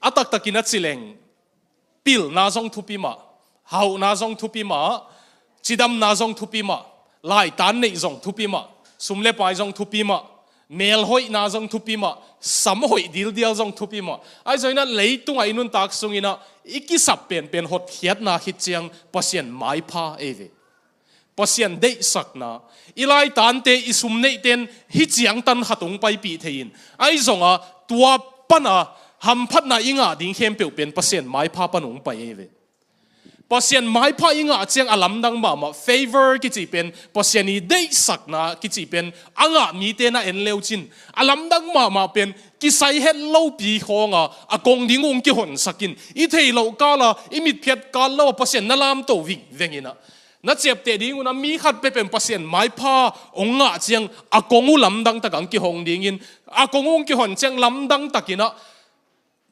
atak takina chileng pil na zong thupi ma hau na zong thupi ma chidam na zong thupi ma lai tan nei zong thupi ma sumle pai zong thupi ma mel hoi na zong thupi ma sam hoi dil zong thupi ma ai zoina leitung ai nun tak sungina iki sap pen hot hiat na hit chiang pasien mai pha eve pasien dei sakna ilai tan te isum nei ten hi chiang tan hatung pai pi thein ai zonga tua pana ham phat na inga ding hem pe pen pasien mai pha panung pai eve pasien mai pha inga chiang alam dang ma favor ki chi pen pasien ni dei sakna ki chi pen anga mi te na en leuchin alam dang ma pen ki sai het lo pi khonga akong ding ong ki hon sakin I thei lo kala imit phet kal lo pasien na lam to wing vengina na chep te ding una mi khat pe pen pasien mai pha onga chiang akong u lam dang takang ki hong ding in akong ong ki hon chiang lam dang takina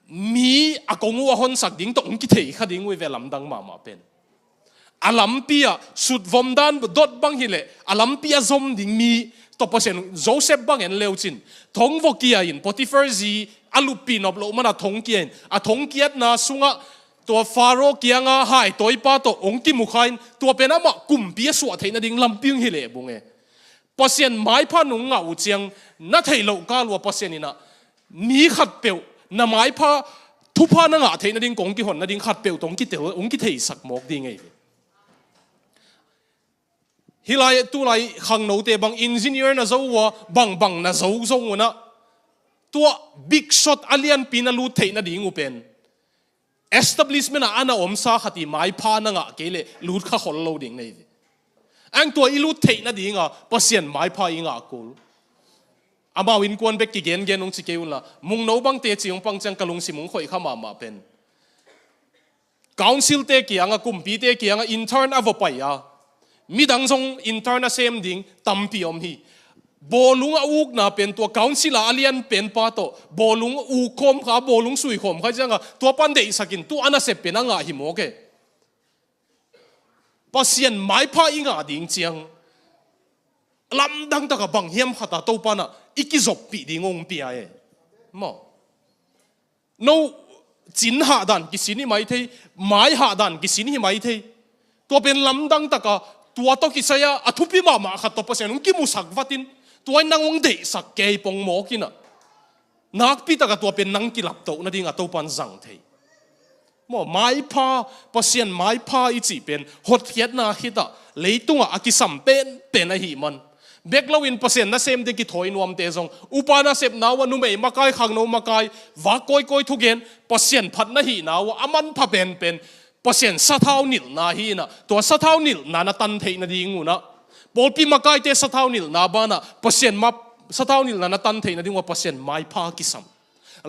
mi akong u hon sak ding to ong ki thei kha ding we ve lam dang ma pen alampia sut vom dan dot bang hile alampia zom ding mi to pasien Joseph bang en leuchin thong vokia in Potiphar zi alupin of lo mana thong kien a thong kiat na sunga to faro kianga hai toipa to ong ki mukhain to penama kumpia suwa theina ding lamping hile bunge pasien mai pha nung ngau chiang na theilo ka lo pasien ina mi khat peu na mai pha thu pha na nga theina ding kong ki hon na ding khat peu tong ki te ong ki thei sak mok ding ei hilai tu lai khang no te bang engineer na zo wa bang na zo na tua big shot alian pinalu theina ding upen establishment ana omsa khati mai pha na nga kele lut kha khol lo ding nei ang tua ilu theina dinga pasien mai pha inga kul ama win kon bek ki gen ong chikeun la mung no bang te chiong pang chang kalung simung khoi khama ma pen council te ki anga kumpi te ki anga intern avopai ya midang jong intern sem ding tampi om hi bolung uk na pen to council alian pen pa to bolung u khom kha bolung sui khom kha janga to pan dei sakin tu ana se pen anga hi mo ke pasien mai pha inga ding chiang lam dang ta ka bang hiam khata to pana iki zop pi ding ong pi ai mo no chin ha dan ki sini mai thei mai ha dan ki sini mai thei to pen lam dang ta ka tua to ki saya athupi ma kha to pasien ong ki mu sak vatin tuai nang ong dei sak ke pong mo kina nak pi ta ka to pen nang ki lap to na ding a to pan zang thei mo mai pha pasien mai pha I chi pen hot hiat na hita leitunga akisam pen a hi man beklowin pasien na sem de ki thoi nuam te jong upana sep nawa nu mei makai khang no makai wa koi thu gen pasien phat na hi nawa aman pha pen pasien sathau nil na hi na to sathau nil na tan thei na ding una polpi makai te sathau nil na bana pasien ma sathau nil na tan thei na ding wa pasien mai pha kisam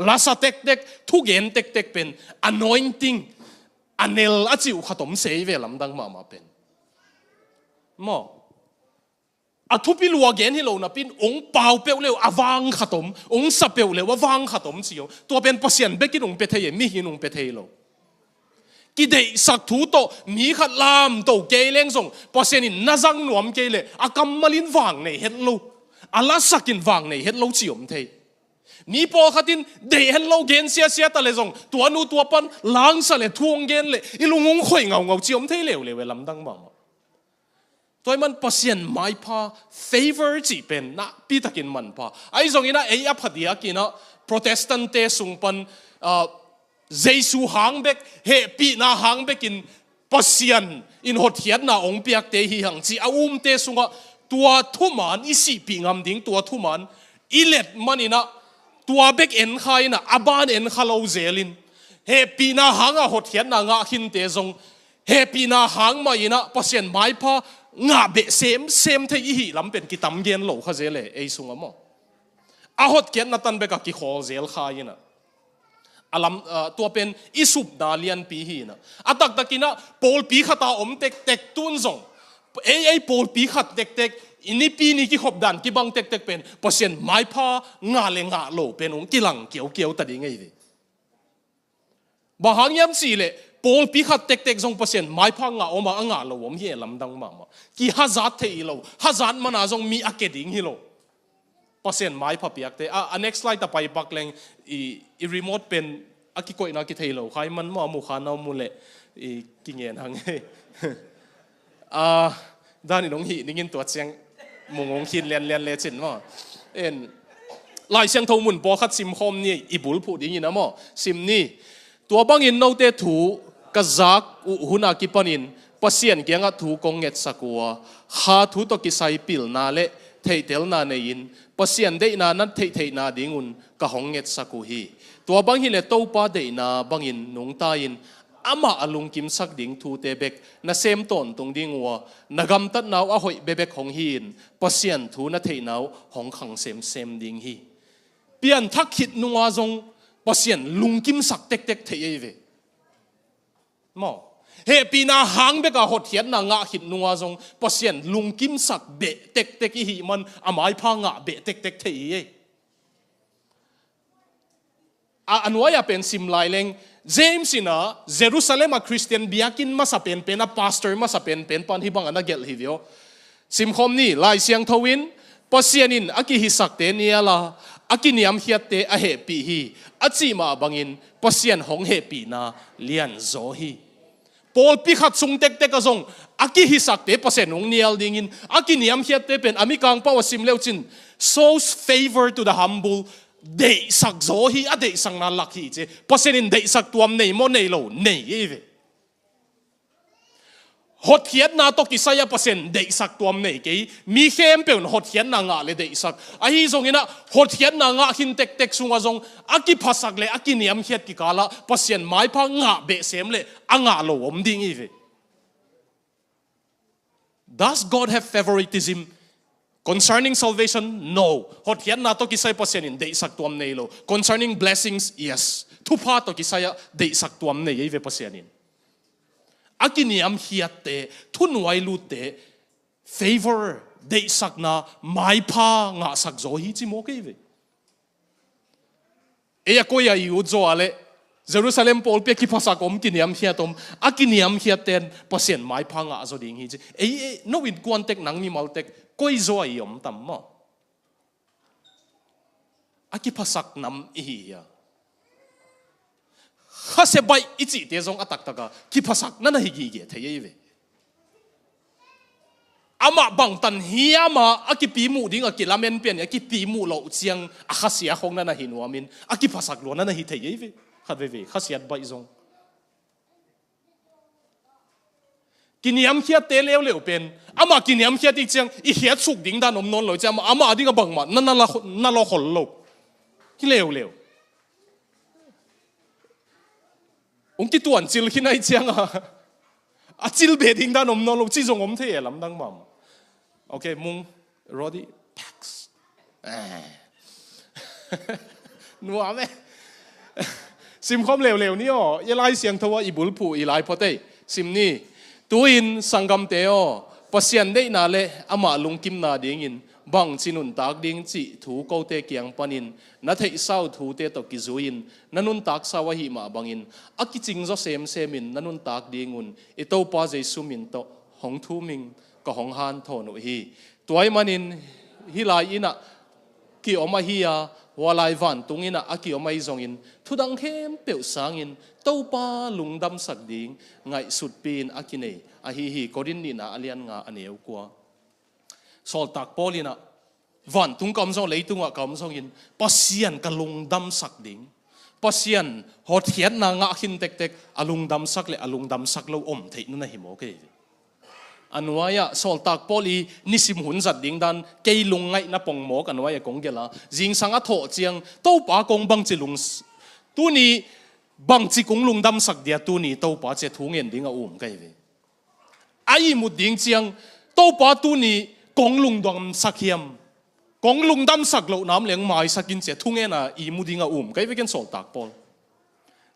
lasa tek thu gen tek pen anointing anel achiu khatom sei ve lam dang ma pen mo athupi lua gen hi lo na pin ong pau peu le awang khatom ong sa peu le awang khatom chiu to pen pasien bekin ong pe thei mi hin ong pe thei lo ki dei sak thu to mi khat lam to ke leng song pasien in nazang nuam ke le akam malin wang nei het lo ala sakin wang nei het lo chiom thei mi po khatin dei hello gen sia ta le jong tua nu tua pan lang sa le thuang gen le ilungong khoi ngau chiom thei le lam dang ma toy man pasien mai pha favor chi pen na pi takin man pha ai jong ina ei a phadia kina protestant te sungpan jesu hang bek he pi na hang bek in pasien in hot hiat na ong piak te hi hang chi te sunga tua thuman isi pingam ding tua thuman ilet manina tua bek en khaina aban en khalo zelin he pi na hanga hot hiat na nga hin te jong he pi na hang ma ina pasien mai pha nga be sem the hi lam pen ki tam gen lo kha zele ei sunga mo a hot ken na tan be ka ki khol zel khaina alam tua pen isup dalian pi hi na atak takina pol pi khata om tek tun zong ei pol pi khat tek ini pi ni ki khop dan ki bang tek pen pasien mai pha nga le nga lo pen ong kilang kiau ta ding ei ba hang yam si le pol pi khat tek zong pasien mai pha nga oma anga lo om hi lam dang ma ki hazat thei lo hazat mana zong mi akeding hi lo pasien mai pha piak te a next slide ta pai pak leng I remote pen อากิโกยนักกิเทโลใครมันมั่วมุขานเอามุเละกินเงินหังด้านนี้น้องหีนี่กินตัวเชียงมงคินเลียนเลจินมั่วลายเชียงทงมุนปอคัดซิมคอมนี่อีบุลพูดอย่างนี้นะมั่วซิมนี่ตัวบางอินโนเตถูกจักหุนากิปนินปัสเซียนเกียงถูกงเงตสักวัวหาถูตกิไซปิลนาเละเทเทลนาเนยินปัสเซียนเดนานั้นเทนาดิงุนกะหงเงตสักฮีตัวบางฮิเลโตปาเดนาบางอินนงตายินอามาอลุงกิมสักดิ่งทูเตเบกนาเซมตอนตรงดิ่งวัวนากำตัดนาวอหอยเบเบกของฮีนปัสเซียนทูนาเทนาวของขังเซมดิ่งฮีเปลี่ยนทักขิดนัวจงปัสเซียนลุงกิมสักเต็กเทยเวมอเฮปีนาหางเบกะหดเทียนนางะขิดนัวจงปัสเซียนลุงกิมสักเบเต็กฮีมันอามายพังะเบเต็กเทยอันว่าเป็นซิมไลเลงเจมส์นะเยรูซาเล็มคริสเตียนเบียกินมาสเปนเป็นพาสเตอร์มาสเปนเป็นปันที่บังอันนั้นเกลฮิวิโอซิมคอมนี่ลายเสียงทวินปัสเซียนินอากิฮิสักเตเนียละอากินิยมเฮียเตอเฮปีฮีอาจิมาบังอินปัสเซียนของเฮปีนาเลียนโซฮีปอลพิขัดซุงเต็กกะซงอากิฮิสักเตปัสเซียนของเนียลดิงินอากินิยมเฮียเตเป็นอามิกังปาวซิมเลวจิน shows favor to the humbleเดสักโซฮีอเดสังนาลักฮีเจพอเซนินเดสักตัวมันโมเนโลเนยเวหดเขียนนาตกิสายพอเซนเดสักตัวมันเนยกีมีเข้มเป็นหดเขียนนางะเลเดสักไอ้ทรงนี้นะหดเขียนนางะหินเต็กสุงาทรงอากิภาษาเลอากิเนียมเขียนกิกาละพอเซนไม้พังงะเบเซมเลอ่างะโลอมดิ้งเว Does God have favoritism concerning salvation? No. Hot yan na to kisay pa siya de saktuam nelo. Concerning blessings, yes. Tupa to kisaya de saktuam ne yeve pa siya nin. Akiniam hiyate tunway lute favor de sak na may pa nga sakzo hiti mo keve. Eya ko ya iudzo ale Jerusalem Paul pe kipasakom kiniam hiatom akiniam hiaten pa siya may pa nga zo ding hiti. No with quantek nang mi maltek koi zo ayom tammo aki pasak nam iya khase bai ichi te zong atak taka ki pasak nana higi ge theyeve ama bang tan hiama aki pi mu ding aki lamen pen aki pi mu lo chiang akhasia khong nana hinuamin aki pasak lo nana hi theyeve khadeve khasiat bai zong kiniam khia te leo pen ama kiniam khia ti chang I khia chuk ding dan om non lo chama ama adinga bangma na lo khol lo ki leo ong ki tuan chil khinai chang a chil be ding dan om non lo chi jong om the lam dang mam okay mung rodi pax nuwa me sim khom leo ni o ye lai siang thawa I bul pu I lai phote sim ni tuin sangam teo pasien de na le ama lungkim na dingin bang chinun tak ding chi thu ko te kyang panin na thei sau thu te to ki zuin nanun tak sawa hi ma bangin akiching zo semin nanun tak dingun ito pa jesu min to hong thu ming ka hong han thonu hi tuai manin hilai ina ki oma hiya walai van tungina aki omai zongin thudang hem peu sangin topa lungdam sak ding ngai sut pin akine hi korin ni na alian nga aneu kwa sol tak polina van tung kam zong leitunga kam zongin pasian ka lungdam sak ding pasian hot hian na nga hin tek alungdam sak le alungdam sak lo om thei na hi mo ke anwaya sol tak poli nisim hun zat ding dan kei lungai na pong mok anwaya konggela jing sanga tho chiang to pa kong bang chilung tu ni bang chi kong lungdam sak dia tu ni to pa che thungen ding a kai ve ai mu ding chiang to pa tu ni kong lungdam sakhiam kong lungdam sak lo nam leng mai sakin che thungen a I mu ding a kai ve ken sol tak pol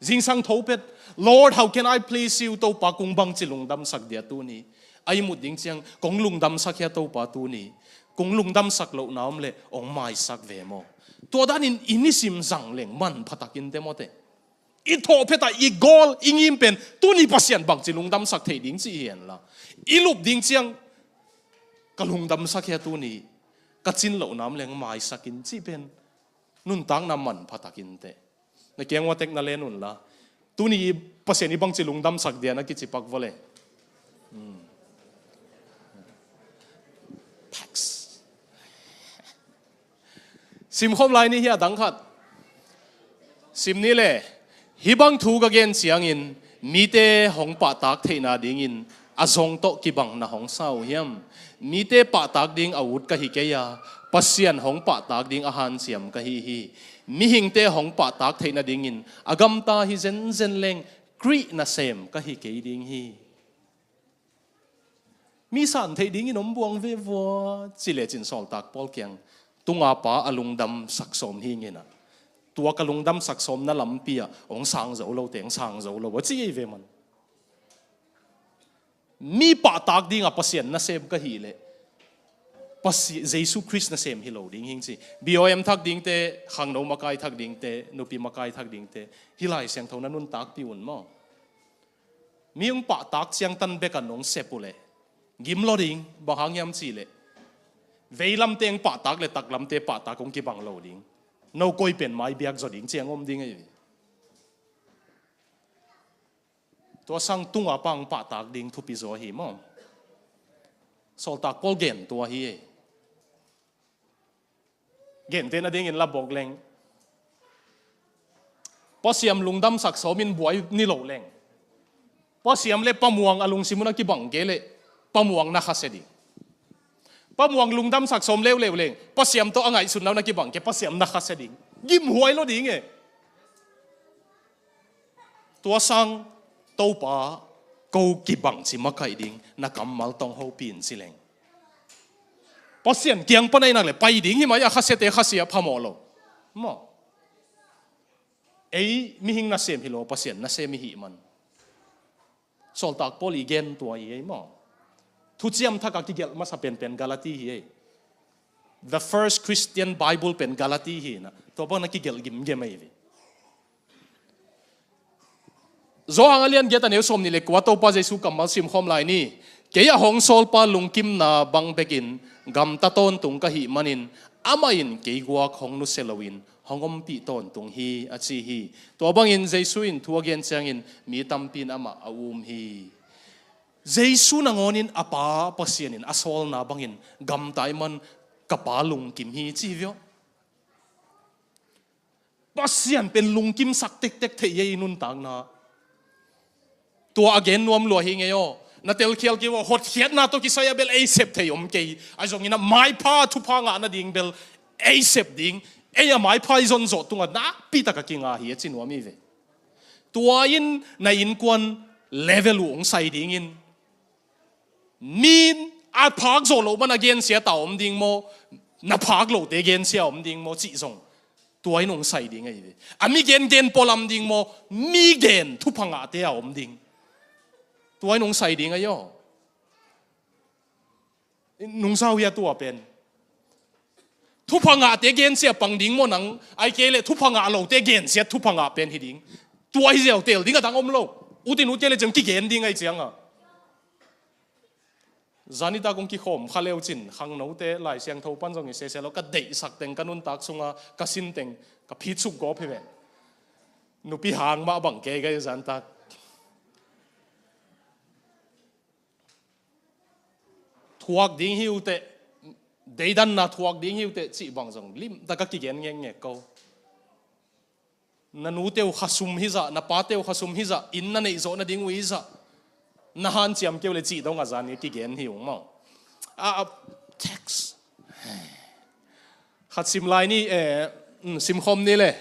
jing sang tho pet Lord how can I please you to pa kong bang chilungdam sak dia tu ni ai mu ding chiang kong lungdam sakhya to pa tu ni kong lungdam sak lo nam le ong mai sak ve mo to dan in inisim zang leng man phatakin demote I tho pheta I gol ingim pen tu ni pasian bang chi lungdam sak thei ding chi hian la I lup ding chiang ka lungdam sakhya tu ni ka chin lo nam leng mai sakin chi pen nun tang nam man phatakin te na kiang watek na lenun la tu ni pasien ibang chilung dam sak dia na kichipak vole pax sim khom lai ni hi adang khat sim ni le hibang thu ga gen chiang in mi te hong pa tak theina ding in azong to ki bang na hong sau hiam mi te pa tak ding awut ka hi ke ya pasian hong pa tak ding a han siam ka hi mi hing te hong pa tak theina ding in agam ta hi zen zen leng kri na sem ka hi ke ding hi mi san thei ding in om buang ve vo chi le chin sol tak pol kyang tunga pa alung dam sak som hi ngena tua kalung dam sak som na lampia ong sang zo lo teng sang zo lo chi ve man mi pa tak ding a pasien na sem ka hi le pasi Jesus Christ na sem hi lo ding hing chi BOM thak ding te khang no makai thak ding te nupi makai thak ding te hilai siang thona nun tak pi un mo mi ung pa tak chiang tan be kan nong sepule gim lo ding ba hang yam chi le veilam teng pa tak le tak lam te pa tak kong ki bang lo ding no koi pen mai biak zo ding chiang om ding ai to sang tunga pang pa tak ding thu pi zo hi mo sol tak pol gen to hi gen te na ding in la bok leng posiam lungdam sak somin buai ni lo leng posiam le pamuang alung simuna ki bang ge le pamuang na khasedi pamuang lungdam sak som lew lew leng posiam to angai sun na ki bang ke posiam na khasedi gim huai lo ding e to sang to pa ko ki bang chi makai ding na kamal tong ho pin sileng pasian kiang panai nak le pai ding hi maya khasete khasia phamolo mo ei mi hing na sem hi lo pasian na sem hi man sol tak poli gen to ai mo thu chiam thaka ki gel ma sa pen pen galati hi the first Christian Bible pen galati hi na to ba na ki gel gim ge mai vi zo angalian get an eusom ni le kwa to pa jesu kamal sim khom lai ni ke ya hong sol pa lungkim na bang bekin gam ta ton tung ka hi manin amain ke gwa khong nu selowin hongom pi ton tung hi achi hi to bang in jesu in thu again chang in mi tampin ama aum hi jesu na ngonin apa pasianin asol na bangin gam tai man kapalung kim hi chi vyo pasian pen lungkim sak tek tek the ye nun tang na tua again nuam lo hi ngeyo na tel khial ki wo hot khiat na to ki saya bel ei sep theyom ke azong ina mai pa thu pa nga na ding bel ei sep ding ei mai pa zon zo tunga na pi ta ka ki nga hi chin wa mi ve tua in na in kwan level ung sai ding in min a phak zo lo ban again sia ta om ding mo na phak lo te again sia om ding mo chi zong tua in ung sai ding ai ve ami gen polam ding mo mi gen thu pa nga te om dingตัวนุ่งใส่ดิ่งอะย่อนุ่งเศร้าเฮียตัวเป็นทุพงะเตเกนเสียปังดิ่งโมนังไอเกเลทุพงะโลเตเกนเสียทุพงะเป็นหิดิ่งตัวเหี่ยวเตลดิ่งก็ตั้งอมโลอุตินุเจเลจังกิเกนดิ่งไอเจียงอะจานิตากงกิขมข้าเลวจินขังโนเตหลายเสียงทูปันจงอิเสเซแล้วก็เดะสักเต็งกันนุนตักซุงะก็สินเต็งก็พิจุกกอบเพ่เป็นนุปีหางมาบังเกยก็ยันตักทวกดิ้งหิวเตะเดินน่ะทวกดิ้งหิวเตะจีบังจงลิมตะกักกิเกนเงี้ยเงี้ยเขานันูเตวขสุมฮิซะนับป้าเตวขสุมฮิซะอินนั่นไอโซนัดิ้งวิซะนัฮันเจียมเกี่ยวเลยจีตรงอาจารย์นี่กิเกนหิวมั้งtext ขัดซิมไลน์นี่ซิมคอมนี่เลย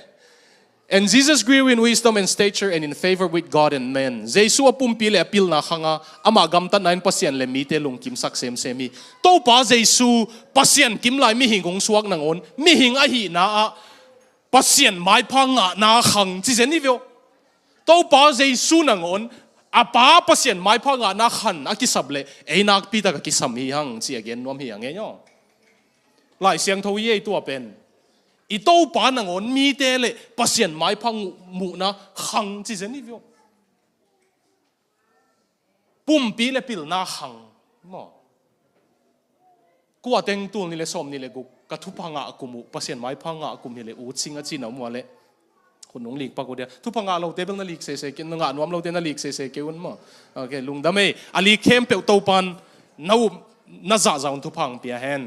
and Jesus grew in wisdom and stature and in favor with God and men Jesu apum pile apil na khanga ama gam tan nain pasien le mi te lung kim sak sem semi to pa Jesu pasien kim lai mi hingong suak nangon mi hing a hi na a pasien mai phanga na khang chi zen ni vyo to pa Jesu nangon apa pasien mai phanga na khan a ki sable e nak pi ta ka ki sam hi hang chi again nom hi ange yo lai siang tho ye tu pen ito pa nangon mi te le pasien mai phang mu na khang chi zen ni vyo pum pi le pil na khang mo ku ateng tul ni le som ni le gu ka thu phanga akumu pasien mai phanga akum ni le u chinga chi na mo le คนน้องลีกปากกูเดียทุกพังงาเราเตะเป็นนักลีกเสกินงานวมเราเตะนักลีกเสกินมั้งโอเคลุงดำเออลีเข้มเปียวโตปันน่าจะจะทุกพังเปียเห็น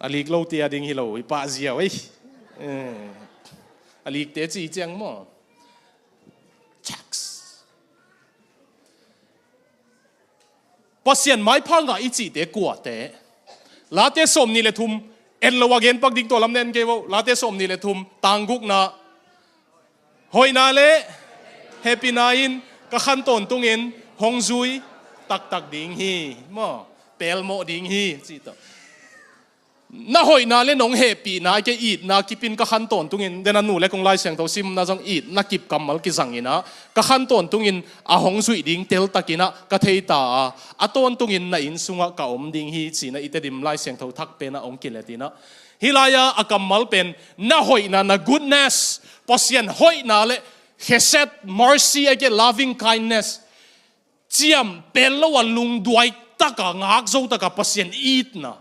อลีกเราเตะดิ่งฮิโลอีป้าเจียวอลีกเตะจีเจียงมั้งชักส์พอเสียนไม้พังกับอีจีเตะกวดเตะลาเตะสมนี่เลยทุ่มเอ็นละวาเกนปักดิ่งตัวลำเนินเกวลาเตสมนี่เลยทุ่มตังกุกนะหอยนาเล่เฮปปี้นาอินก็ขันต้นตุงอินฮงซุยตักดิ่งฮีมั่งเปลโมดิ่งฮีจีต่อน่าหอยนาเล่น้องเฮปปี้นาแกอีดนากิปินก็ขันต้นตุงอินเดนันนูเล็กคงไล่เสียงตัวซิมน่าจังอีดนักกิบกำมัลกิสังอินะก็ขันต้นตุงอินอาฮงซุยดิ่งเตลตักินะก็เทตาอาต้นตุงอินน่าอินสุงะก็อมดิ่งฮีจีน่าอิตดิมไล่เสียงตัวทักเป็นน่าองกิเลตินะฮิลายาอากำมัลเป็นน่าหอยนาน่า goodness พอเสียนหอยนาเล่เฮเซต mercy ไอ้แก loving kindness เจียมเป็นละวันลุงด้วยตะกางากโจตะกาพอเสียนอีดนะ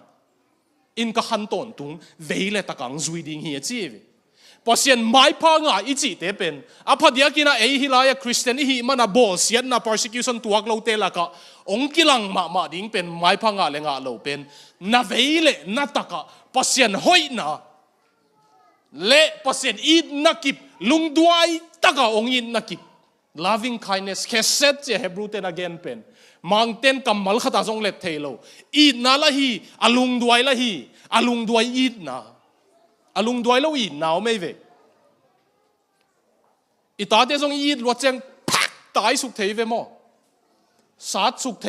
อินก็ขันต้นตุงเวลตะกังจุยดิ่งเฮียจีบพอเสียนไม่พางาอีจีเตเป็นอพอดีกินะฮิลายาคริสเตียนฮีมันน่ะบอเสียนน่ะ persecution ตัวกเราเตละก็องกิลังมาดิ่งเป็นไม่พางาเลงาเราเป็นน่ะเวลน่ะตะกาพอเสียนหอยนะเละพอเสียนอีดนักกิบลุงด้วยตะกาองอินนักกิบ loving kindness แค่เซตเจเฮบรูเตน again เป็นมังเต้นกำมัลขตาจงเล็ดเทโลอีดนาละฮีอลุงด้วยละฮีอลุงด้วยอีดนาอลุงด้วยละอีดนาไม่เวอีตาเตจงอีดวัดเจงพักตายสุกเทเวโมสาดสุกเท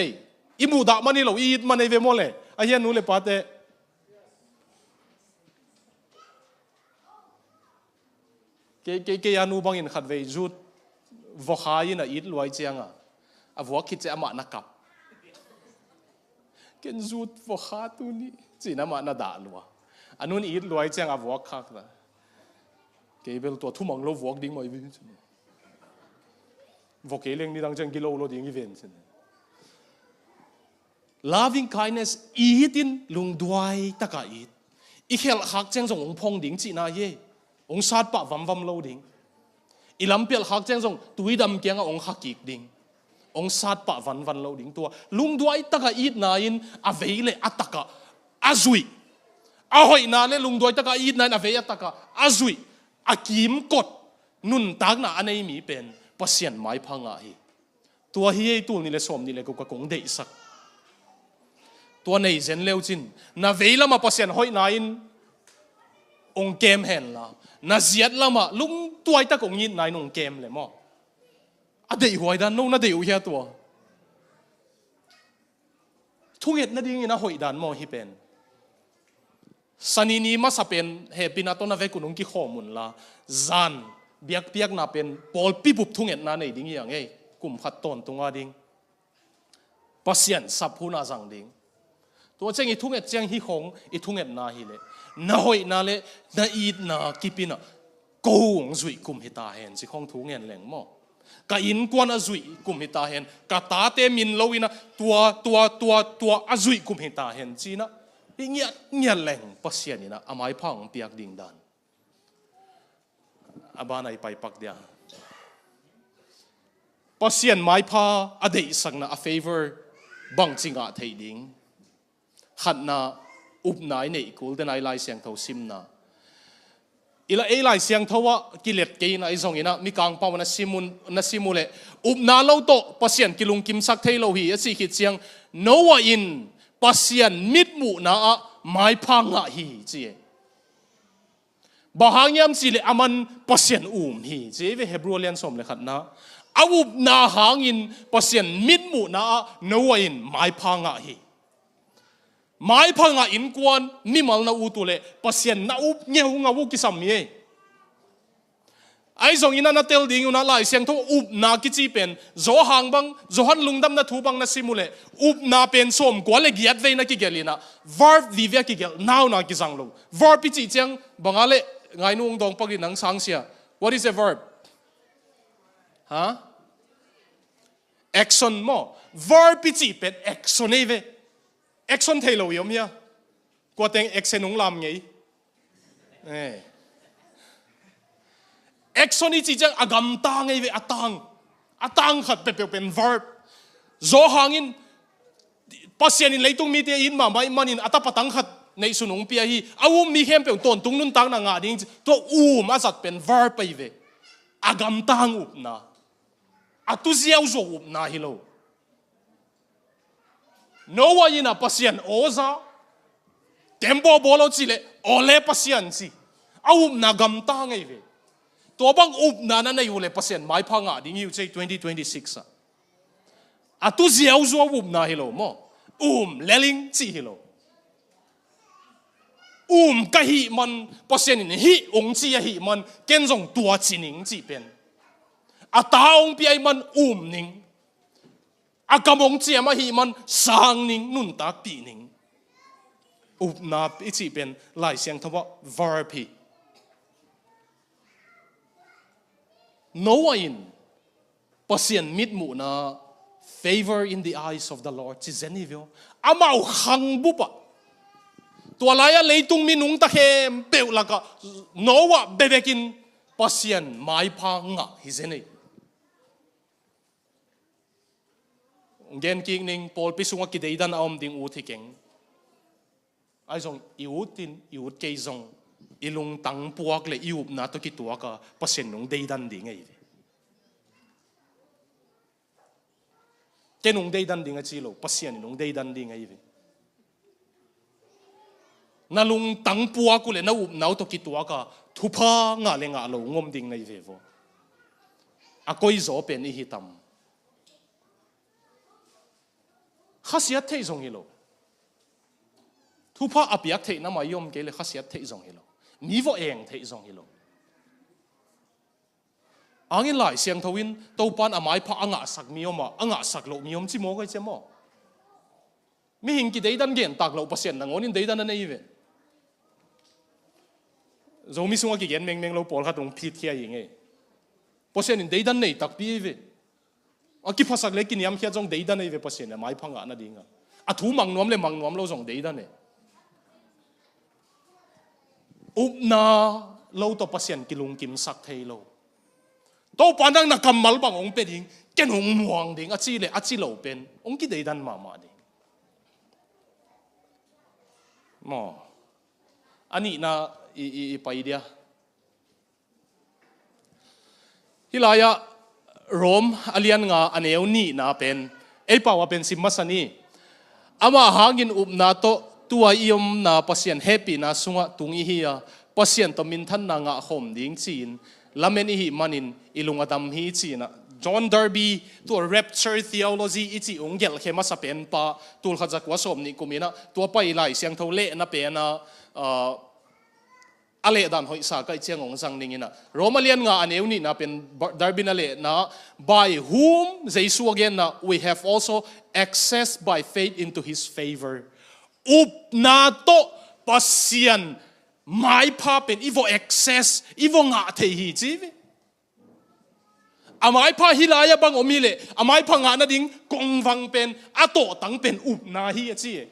อีมูดามันนี่เราอีดมันในเวโมเลยไอ้เหี้ยนู้เลยปาเตเกยานูบังอินขัดเวจุดวอคายินอีดรวยเจียงอ่ะวัวคิดจะมานักกับเกนจุดวอคาตัวนี้จีน่ามานาด่าลัวอันนู้นอีดรวยเจียงอ่ะวัวคักนะเกยเบลตัวทุ่มมังโลวัวดิ้งมาอีเวนต์วัวเกยเลี้ยงนี่ดังจังกิโลโลดิ้งอีเวนต์ loving kindness อีดินลุงด้วยตะกาอีดอีเขลหักเจียงส่งองพงดิ้งจีน่าเย่องซาดปะวัมโลดิ้งอีลำเปียลหักเจงส่งตุยดำเกียงองหักกิกดิ้งองซาดปะวันโลดิ้งตัวลุงด้วยตะกะอีดนาอินอเวเลอัตตะกะอาจุยอาหอยนาเลลุงด้วยตะกะอีดนาอินอเวอัตตะกะอาจุยอากิมกดนุนตากนาอันนี้มีเป็นปัสยันไม้พังอาฮีตัวเฮียตัวนี่เลสอมนี่เลกุกกงเดสักตัวในเซนเลวจินนาเวลมาปัสยันหอยนาอินองเกมเห็นละน่าเสียดละมาลุงตัวไอ้ตะกงยินนายนงเกมเลยมั้งอะเดี๋ยวหัวดันนู่นน่ะเดี๋ยวเฮียตัวทุกเหตุนั่นดิ้งนะหัวดันมั้งฮิเป็นสันนี้มาสับเป็นเหตุปีนัต้นน่ะเวกุนงกิข้อมูลละจันเบียกน่ะเป็นปอลปีบุบทุกเหตุนั่นในดิ้งอย่างไงกลุ่มขัดต้นตรงว่าดิ้งปัสยันสับพูน่าจังดิ้งตัวเจ้าอีทุกเหตุเจ้าฮิคงอีทุกเหตุน่าฮิเลยน่าหอยน่าเล่น่าอีดน่ากิปินะกูงจุยกุมหิตาเห็นสิของทุกเงินแหล่งมั้งกะอินกวนอจุยกุมหิตาเห็นกะตาเตมินโลวินะตัวอจุยกุมหิตาเห็นจีนะอีเงี้ยแหล่งปัสยานี่นะอาไม้พังเปียกดิ่งดันอาบ้านไอไปปักเดียปัสยาไม้พาอเดยสังนะa favor บังจิงอาเทดิ่งขัดนะอุบนายเนี่ยกูเดินไอไลเสียงเท่าซิมนะอีละไอไลเสียงเท่าว่ากิเลสเกยนะไอซองอีนะมีกางปาวนะซิมุเลอุบนาเราโตปัสยันกิลุงกิมสักเทโลฮีสิขิดเสียงโนวาอินปัสยันมิดมูนะไม่พังอะฮีเจียบางอย่างยามสิเลอามันปัสยันฮีเจียเวเฮบรูเลียนสมเลยขัดนะอาอุบนาหางอินปัสยันมิดมูนะโนวาอินไม่พังอะฮีไม้พังอินกวนนิมัลนาอูตุเลปัสยันนาอุบเงี้ยงาวุกิสัมมีไอ้ส่งอินนาเตลดิ่งอยู่นั่นไล่เสียงทุ่อุบนากิจีเป็นโจหางบังโจหันลุงดำนาทูบังนาซิมุเลอุบนาเป็นสมกว่าเลกียัดเวนักกิเกลีนะ verb วิเวกิเกลนาวนากิสังลู verb พิจิจังบังอะไรไงนุ่งดองปักดินังสังเสีย what is a verb ฮะ action มั้ง verb พิจิเป็น action เอเวaction เทโลยมเนี่ยกว่าแต่ง action นงลำไง action ni chỉ chăng agam tang ấy về atang khátเป็น verb zo hangin pasien in leitung mi te in ma mai manin atapatang khat nei sunung pia hi mi hem pe ton tung nun tang na nga ding to azat pen verb pe ve agam tang up na atu ziau zo up na hi lo no wa ina pasien oza tempo bolo chile ole pasien si na gam tang ei ve to bang up na nei ule pasien mai pha nga ding yu che 2026 atu ziau zo up na hi lo mo leling chi hi lo ka hi man pasien in hi ong chi hi man ken jong tua chi ning chi pen ataong pi ai man ning akamong chi ma hi man sang ning nun tak pi ning na pi chi pen lai siang thawa verb hi no in pasien mit mu na favor in the eyes of the Lord chi zenivyo amau khang bupa tualaya leitung minung ta hem peu laka nowa bebekin pasien mai pha nga hi zenei gen king ning pol pisunga ki deidan aom ding u thikeng ai jong iut ke jong ilung tang puak le iup na to ki tuaka pasien nung deidan ding ei kenung deidan ding a chi lo pasien nung deidan ding ei nalung tang puak le na up nau to ki tuaka thupa nga le nga lo ngom ding nei ve vo akoi zo pen hi tam khasiat thei jong hi lo thupa apiak thei na ma yom ke le khasiat thei jong hi lo ni vo eng thei jong hi lo angin lai siang thawin to pan amai pha anga sak mioma anga sak lo miom chi mo kai che mo mi hing ki deidan gen tak lo pasien na ngonin deidan na nei ve zo mi sunga ki gen meng lo pol khatung phit khia ying e pasien in deidan nei tak pi ve aki phasak le kiniam khia jong deidan nei ve pasien na mai phanga na dinga athu mang nuam lo jong deidan ne upna lo to pasien kilung kim sak thei lo to panang na kamal bang ong pe ding ken ong muang ding achi lo pen ong ki deidan ma ding mo ani na i paidia hilaya rom alian nga aneu ni na pen ei pawa pen simasani ama hangin upna to tua iom na pasien happy na sunga tungi hiya pasien to min than na nga hom ding chin lamen hi manin ilung adam hi china John Darby to rapture theology ichi ongel khema sa pen pa tul khaja kwa som ni kumina to pai lai siang tho le na pe na ale dan hoi sa kai cheng ong sang ningina romalian nga aneu ni na pen Darby na le na by whom Jesus again na we have also access by faith into his favor up na to pasien mai pa pen ivo access ivo nga the hi chi amai pha hilaya bang omile amai pha nga na ding kongwang pen ato tang pen up na hi chi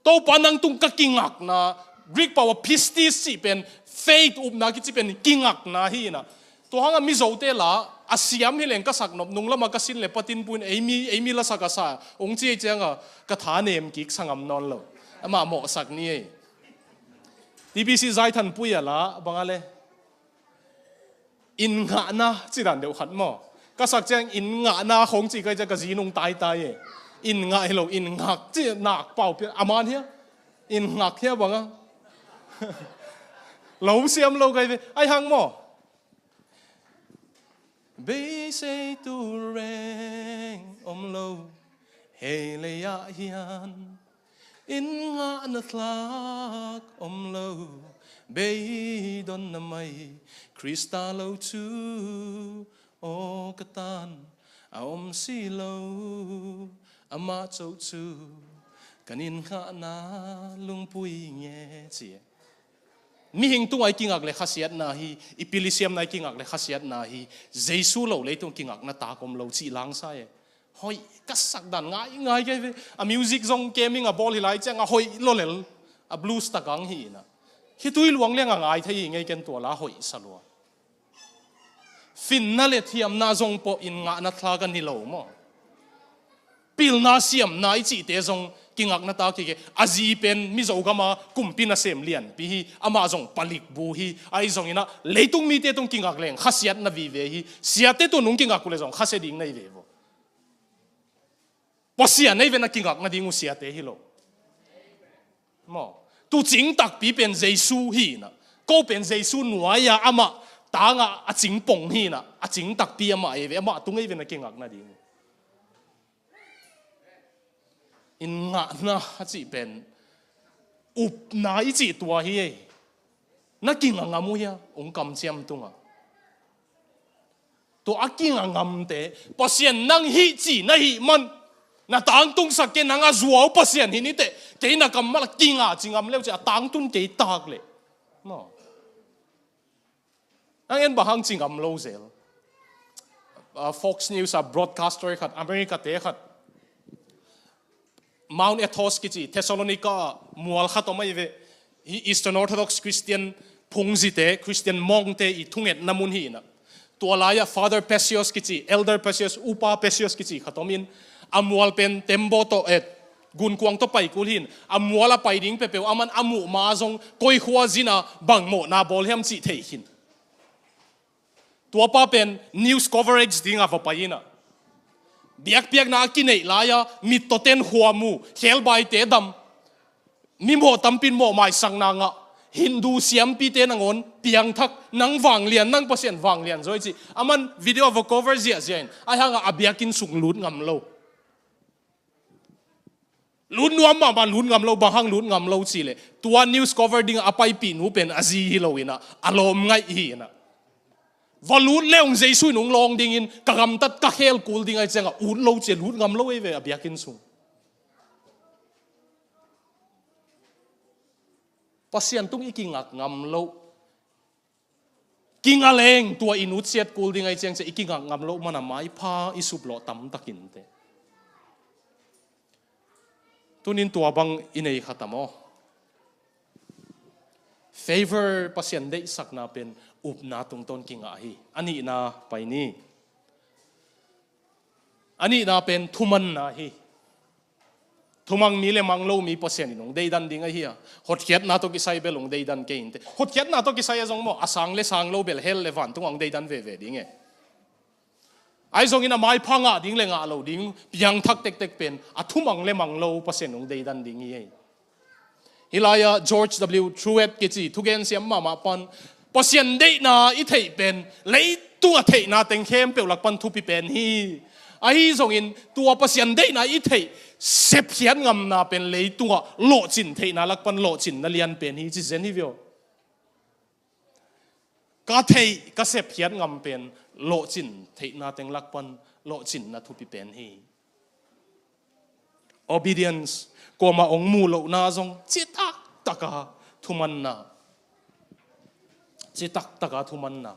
to panang tung ka kingak na Greek power pistis chi pen faith up na ki chi pen kingak na hi na to hanga mi zote la asiam hileng ka sak nop nung lama ka sin le patin pun emi la saka sa ong chi changa ka tha nem ki sangam non lo ama mo sak ni TBC zai than puya la bangale in nga na chi dan deu khat mo ka sak chang in nga na khong chi kai ja ka zinung tai tai in nga hello in ngak chi nak pau pe aman hia in ngak hia banga lo siam lo kai ai hang mo be say tu reng lo he le ya hian in nga na thlak lo be don na mai kristalo tu o katan aom si lo ama chau tu kanin kha na lungpui nge chi mi hing tu ai kingak le khasiat na hi ipilisiam na kingak le khasiat na hi jesu lo le tung kingak na ta kom lo chi lang sa e hoi kasak dan ngai ke a music zong gaming a ball hi lai chang a hoi lo lel a blues ta gang hi na hi tui luang le ngai thei ngai ken to la hoi salwa fin na le thiam na zong po in nga na thla kan ni lo mo pil na siam na ichi te zong kingak na ta ki azi pen mi zo gama kumpi na sem lian pi hi ama zong palik bu hi ai zong ina leitung mi te tung kingak leng khasiat na vi ve hi siate to nung kingak ku le zong khase ding nei ve bo pasia nei ve na kingak na dingu siate hi lo mo tu jing tak pi pen jesu hi na ko pen jesu nuaya ama ta nga a jing pong hi na a jing tak pi ama e ve ama tu ngei ve na kingak na ding in nga na chi pen up na I chi tua hi na king ngamu ya ong kam chiam tunga to aking ngam te pasien nang hi chi na hi man na tang tung sak ke nang a zuaw pasien hi ni te ke na kam mal kinga chingam leu cha tang tun ke tak le no ang en bahang chingam lo zel Fox News a broadcaster khat America te khat Mount Athos kichi Thessalonica mual khatomai ve Eastern Orthodox Christian phungzi te Christian monk te I thunget namun hi na tualaya Father Pesios kichi Elder Pesios Upa Pesios kichi khatomin amual pen tembo to gun kuang to pai kulhin amuala pai ding pe pe aman amu ma zong koi khwa zina bangmo na bol hem chi thei hin tua pa pen news coverage ding ava paina biak biak na kinei laya mit to ten huamu khel bai te dam mi mo tampin mo mai sang na nga Hindu siam pi te nangon piang thak nang wang lian nang pasien wang lian zoi chi aman video of cover zia zian ai hanga abiakin sung lut ngam lo lut nuam ma lut ngam lo bahang lut ngam lo chi le tua news cover ding apai pi nu pen azi hi lo ina alom ngai hi na valut leong jesu nung long ding in kagam tat ka hel kul ding ai chenga ut lo che lut ngam lo e ve abiakin sung pasien tung ikingak ngam lo kingaleng tua inut siat kul ding ai cheng che ikingak ngam lo mana mai pha isup lo tam takin te tunin tua bang inei khatamo favor pasien dei sakna pen up na tung ton kinga hi ani na paini ani na pen thuman na hi thumang mi le manglo mi pasien inong dei dan ding a hi hot khiat na to ki sai belong dei dan ke inte hot khiat na to ki sai azong mo asang le sang lo bel hel le van tungong dei dan ve ve ding e ai zong ina mai phanga ding le nga lo ding piang thak tek tek pen a thumang le manglo pasien ong dei dan ding hi hilaya George W Truett ki chi thugen siam ma ma pan pasien dei na I thei pen lei tu a thei na teng khem pe lak pan thu pi pen hi ai zong in tua pasien dei na I thei sep hian ngam na pen lei tunga lo chin thei na lak pan lo chin na lian pen hi chi zen hi vio ka thei ka sep hian ngam pen lo chin thei na teng lak pan lo chin na thu pi pen hi obedience ko ma ong mu lo na zong chi tak taka thuman na chi tak taka thuman na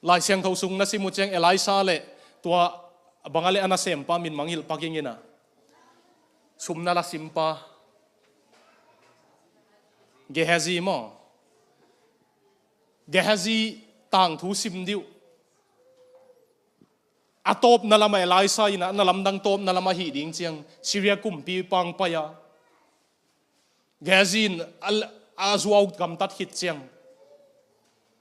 lai siang thau sung na simu cheng Elisa le tua bangale ana sempa min mangil paking ina sumna la simpa Gehazi mo Gehazi tang thu sim diu atop na lama Elisa ina na lamdang top na lama hi ding chiang Syria kumpi pang paya Gehazi azwau kam tat hit chiang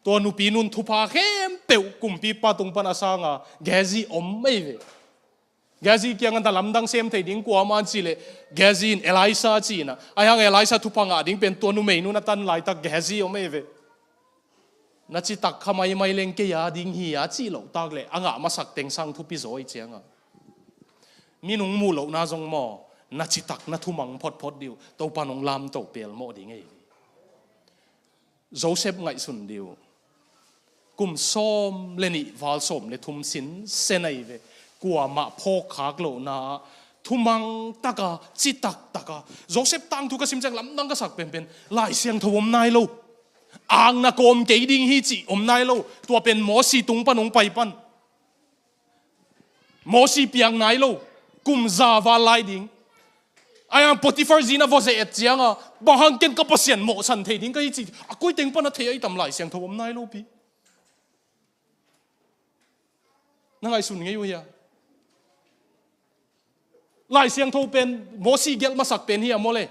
to nu pinun thupa khem peu kumpi patung panasanga Gehazi om mai ve Gehazi kyang an lamdang sem thei ding kwa man chi le Gehazi Elisa chi na ayang Elisa thupa nga ding pen to nu mei nu na tan lai tak Gehazi om mai ve na chi tak khamai mai leng ke ya ding hi ya chi lo tak le anga masak teng sang thu pi zoi chianga minung mu lo na zong mo na chi tak na thumang phot phot diu to panong lam to pel mo ding ei Joseph ngai sun diu kum som leni wal som le thum sin senai ve kwa ma phok khak lo na thumang taka chi tak taka Joseph tang thu ka sim chang lam nang ka sak pen pen lai siang thawom nai lo ang na kom ke ding hi chi om nai lo tua pen mo si tung panong pai pan mo si piang nai lo kum za wa lai ding ayang Potiphar zina vo se et chianga bahang ken ka pasien mo san thei ding ka hi chi akoi teng pan a thei ai tam lai siang thawom nai lo pi นั่งไอ้สุนไงอยู่เฮียลายเสียงโทเป็นโมซีเกลมาสักเป็นเฮียโมเลย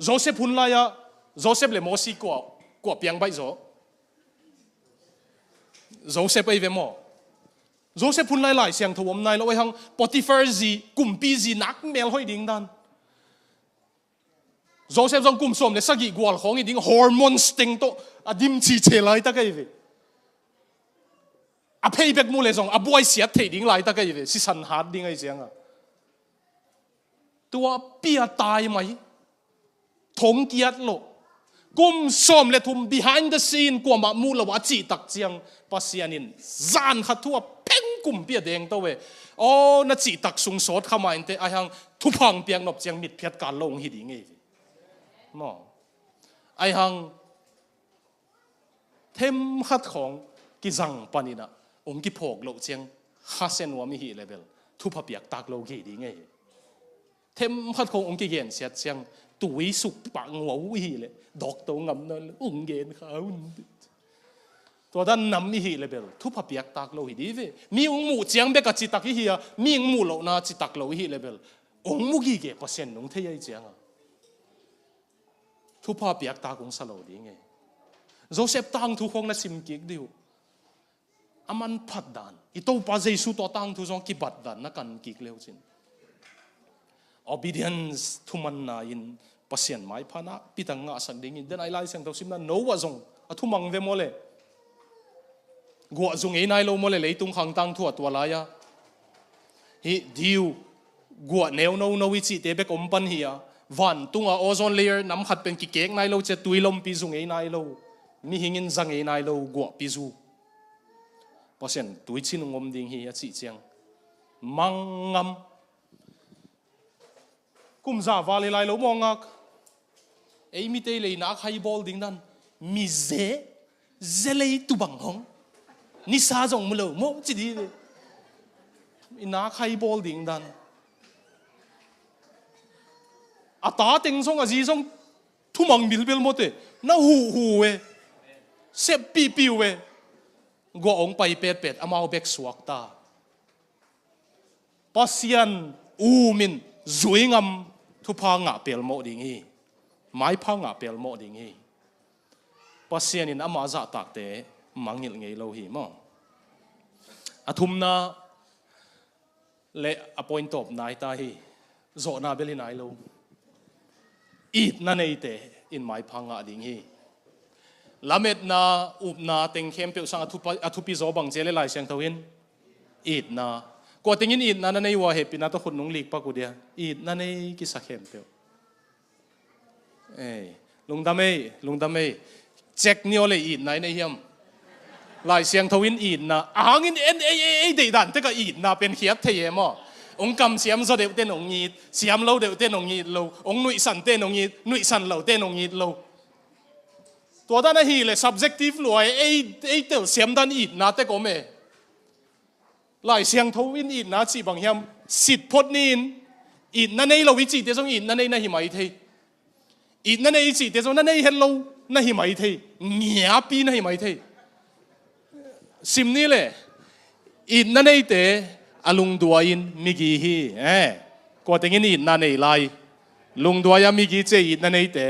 โจเซฟหุ่นลายโจเซฟเลยโมซีกว่าเปียงใบโจเซฟไอ้เวโมโจเซฟหุ่นลายเสียงโทวมนายแล้วไอ้หังปอติฟาร์จีกุมปีจีนักเมลห้อยดิ่งดันโจเซฟจงกุมสมเลยสักกี่กวลของอีดิ่งฮอร์โมนสติงโตอดิมชีเชลัยตะกี้เวอเพย์แบกมูเลยจงอบวยเสียเทดิ่งลายตะกี้เวสิสันหาดิ่งไอ้เสียงตัวเปียตายไหมทงเกียรติโลกุมสมเลทุม behind the scene กว่ามามูลว่าจีตักเจียงปัสยานินจานขัดทั่วเพ่งกุมเปียเดงตัวเวโอ้น่าจีตักสุงสดเข้ามาอินเตไอหังทุพังเปียงนบเจียงมิดเพียดการลงหิดิ่งไงมอไอหังเทมขัดของกิจังปานินะกิพกโลเจียงฮัสเซนวามิฮิเลเวลทุพเปียกตักโลหิดิ่งไงเทมขัดของกิเกนเสียเจียงตุยสุกปังหัววิเลยดอกตัวงำนั่นเกนเขาตัวด้านน้ำมิฮิเลเบลทุบเปียกตักโลหิดีเวมีหมูเจียงเบกจิตักฮิยมีหมูโลนาจิตักโลหิเลเบลมูกี่เก็บเปอร์เซ็นต์เทียเจียงทุบเปียกตักสโลดีไงโจเซฟตังทุกคนน่ะซิมกิกดิวอามันพัดดันอีโตปาเจสุตัวตังทุกคนกิบัดดันนักกันกิกเลวจินobedience ทุมันนาอินภาษาไม่พานะพิทังงาสังดิ่งอินเดนไอไลเซนตัวสิมนั้นโนวะจงทุมังเวโมเลกัวจงเอนายโลโมเลเลยตุงขังตังทั่วตัวลายฮิดิวกัวเนวโนโนวิจิเตเบกอมปันเฮียวันตุงโอโซนเลเยอร์น้ำขัดเป็นกิเกกนายโลเจตุยลมปิจุงเอนายโลมีหิงินจังเอนายโลกัวปิจูภาษาตุยชินงมดิ่งเฮียจิเจียงมังงำกุมซาวาเลไลโลมองงักไอ้มิเตเลยนักไฮบอลดิ่งนั้นมิเจเลยตุบังหงนิสาจงมุโลโมจิดีเลยนักไฮบอลดิ่งนั้นอาตาเต็งซงอาจีซงทุ่มังบิลเบลโมเตน่าหูเวเซปปีเวกัวองไปเป็ดอามาเบกสวกตาปัสยันมินจุยงำทุพังอ่ะเปลโมดิ่งฮีไม่พังอ่ะเปลโมดิ่งฮีปัสยันอินอามาจะตักเตะมังหิลไงเราฮีมั้งอาทุมนาเละอพอยน์ตบนายตาฮีโจนาเบลินายเราอีดนั่นเองเตะอินไม่พังอ่ะดิ่งฮีลาเม็ดนาอุบนาเต็งเข้มเปียวสังอทุปิโจบังเจเลไลเสียงทวินอีดนากว่าเต็งอินอีดนั่นในว่าเหตุปีนั้นต้องคนนุ่งลีกปะกูเดียอีดนั่นในกิสักเข้มเปียวลุงดำเมย์เจ็คนิโอเลยอีดไหนในเฮียมไลเสียงทวินอีดนะอ่างอินเดีดันแต่ก็อีดนะเป็นเขียดเทียมอ่ะองค์กำเสียมโซเดวเต้นองยีดเสียมเราเดวเต้นองยีดเราองค์หนุ่ยสันเต้นองยีดหนุ่ยสันเราเต้นองยีดเราตัวด้านนี้เลย subjective รวยเต๋อเสียมด้านอีดนะแต่ก็ไม่หลายเสียงทวินอีดนะจีบางเฮียมสิทธิ์พจนินอีดนั่นเองเราวิจิตเดี๋ยวอีดนั่นเองน่าหิมะทีอีดนั่นเองจิตเดี๋ยวนั่นเองเห็นเราน่าหิมะทีเงียบปีน่าหิมะทีซิมนี่เลยอีดนั่นเองเตะอาลุงดัวอินมิกีฮีก็แต่เงี้ยอีดนั่นเองไล่ลุงดัวยามิกีเจอีดนั่นเองเตะ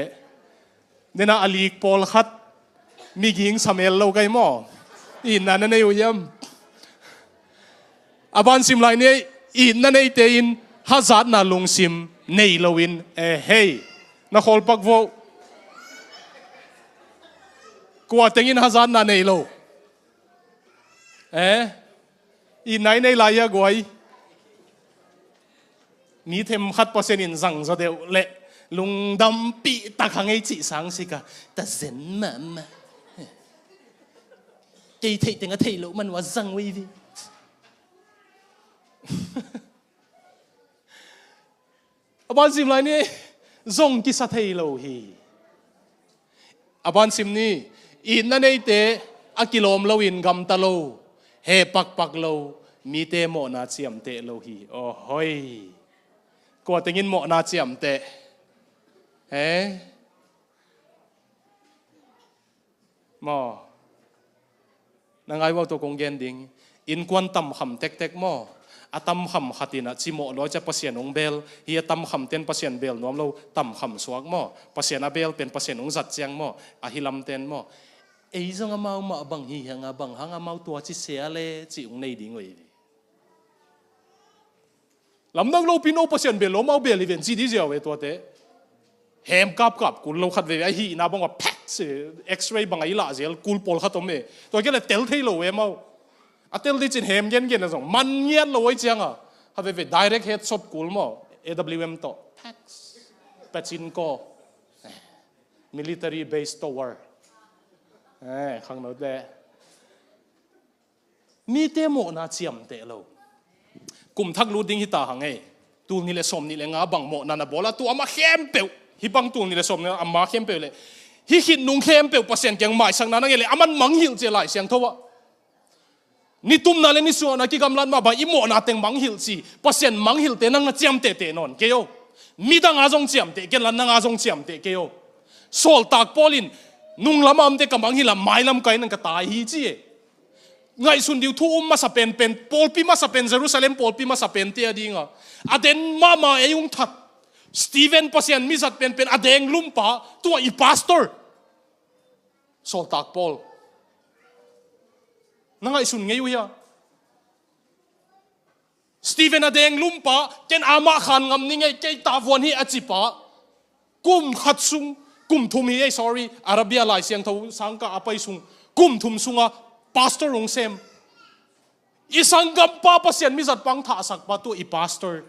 เนี่ยนะอลีกพอลขัดมิกิงสมัยเราไกมออีดนั่นเองอยู่ยำอาบันซิมไลเนี่ยอีดนั่นเองเตอินฮัจัดน่าลุงซิมเนยลวินเฮ้ยนักขอลปักโวกว่าแต่งินฮัจัดน่าเนยโลอีไหนในลายกวยมีเทมขัดเปอร์เซ็นต์สั่งจะเดียวเละลุงดำปีตะขังไอจีสังสิกะแต่เซนมาใจเทแต่งเทโลมันว่าสั่งไว้ดิอาบันซิมไรนี่ซงกิสัทเทโลฮีอาบันซิมนี่อีนั่นเองเตะอากิโลมโลวินกำตะโลเฮปักโลมีเตโมนาเจียมเตโลฮีโอ้โหกว่าแต่งินโมนาเจียมเตมอ nangai wa to kong gen ding in kwan tam kham tek tek mo atam kham khatina chimo lo cha pasien ong bel hi tam kham ten pasien bel nom lo tam kham suak mo pasien a bel pen pasien ong zat chiang mo a hilam ten mo ei zong amau ma bang hi hanga bang hanga mau tua chi se le chi ong nei ding oi lam nang lo pin o pasien bel lo mau bel even chi di jaw we to te hem kap kap kun lo khat ve ai hi na bang wa pek se x-ray bang ai la zel kul pol khatom me to ke le tel thei lo we mau atel di chin hem gen gen azong man ngian lo oi chiang a have ve direct head shop kul mo AWM to tax pachinko military base tower khang no de mi te mo na chiam te lo kum thak lu ding hi ta hang tu ni le som ni le nga bang mo na na bola tu ama hem pe hi bang tu ni le som na ama hem pe le hi hit nung hem pe pasien kyang mai sang na na le aman mang hil che lai siang thowa ni tum na le ni su na ki gamlan ma ba imo na teng mang hil chi pasien mang hil te nang chiam te te non ke yo mi da nga jong chiam te ke lan na nga jong chiam te ke yo sol tak polin nung lamam te ka mang hilam mai lam kai nang ka tai hi chi ngai sun diu thu ma sa pen pen pol pi ma sa pen Jerusalem pol pi ma sa pen te adinga aden mama eyung that Stephen pasien mi sat pen pen adeng lumpa tu i pastor sol tak pol nangai sun ngei uya Stephen adeng lumpa ken ama khan ngam ni ngai ke ta von hi achipa kum khat sung kum thum hi sorry Arabia lai siang tho sangka apai sung kum thum sunga pastor rong sem isang gampa pasien mi zat pang tha sak pa tu i pastor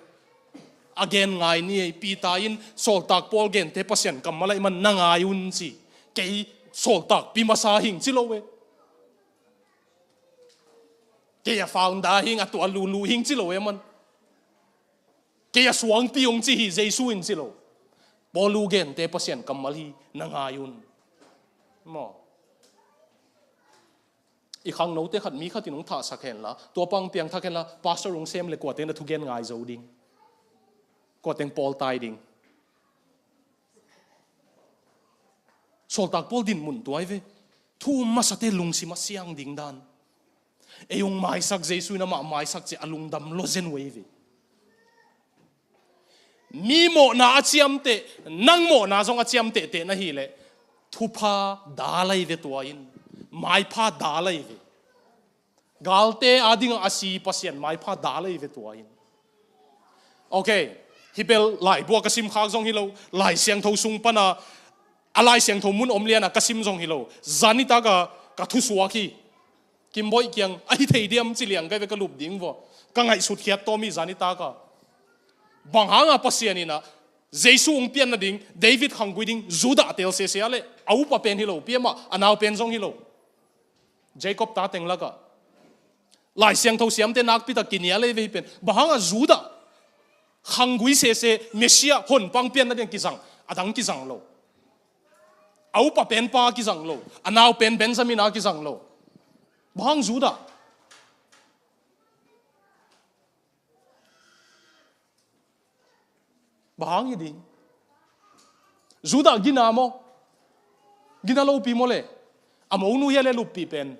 again ngai ni pita in soltak pol gen te pasien kamalai man nangayun si kei soltak pi masahing chilowe kaya founda hing atu alulu hing chilowe man kaya suang tiong chi hi jesu in chilo polu gen te pasien kamalhi nangayun mo ikhang no te khat mi khatin ong tha sakhen la to pang piang thakhen la pastor rong sem le ko te na thu gen ngai zo ding ko teng pol tai ding sol tak pol din mun tuai ve thu ma sa te lung si ma siang ding dan eyong mai sak jesu na ma mai sak che alung dam lo zen we ve mi mo na achiam te nang mo na zong achiam te te na hi le thu pha da lai ve tuain mai pha da lai ve galte ading asi pasien mai pha da lai ve tuain okay hibel lai bua kasim khak zong hilo lai siang tho sung pana alai siang tho mun omliana kasim zong hilo zanita ka thu suaki kimboi kyang ai thei diam chiliang ka ve ka lup ding vo ka ngai sut khiat to mi zanita ka bang hanga pasianina jesu ong pian na ding david hangguiding juda tel se se ale au pa pen hilo piama anau pen zong hilo jacob ta teng laga lai siang tho siam te nak pi ta kinia le ve pen bahanga juda hangui se mesia hon pang pian na ding kisang adang kisang lo au pa pen pa kisang lo anau pen benjamin a kisang lo bahang juda bahang hi ding juda gina mo gina lo pi mo le amo nu hele lu pi pen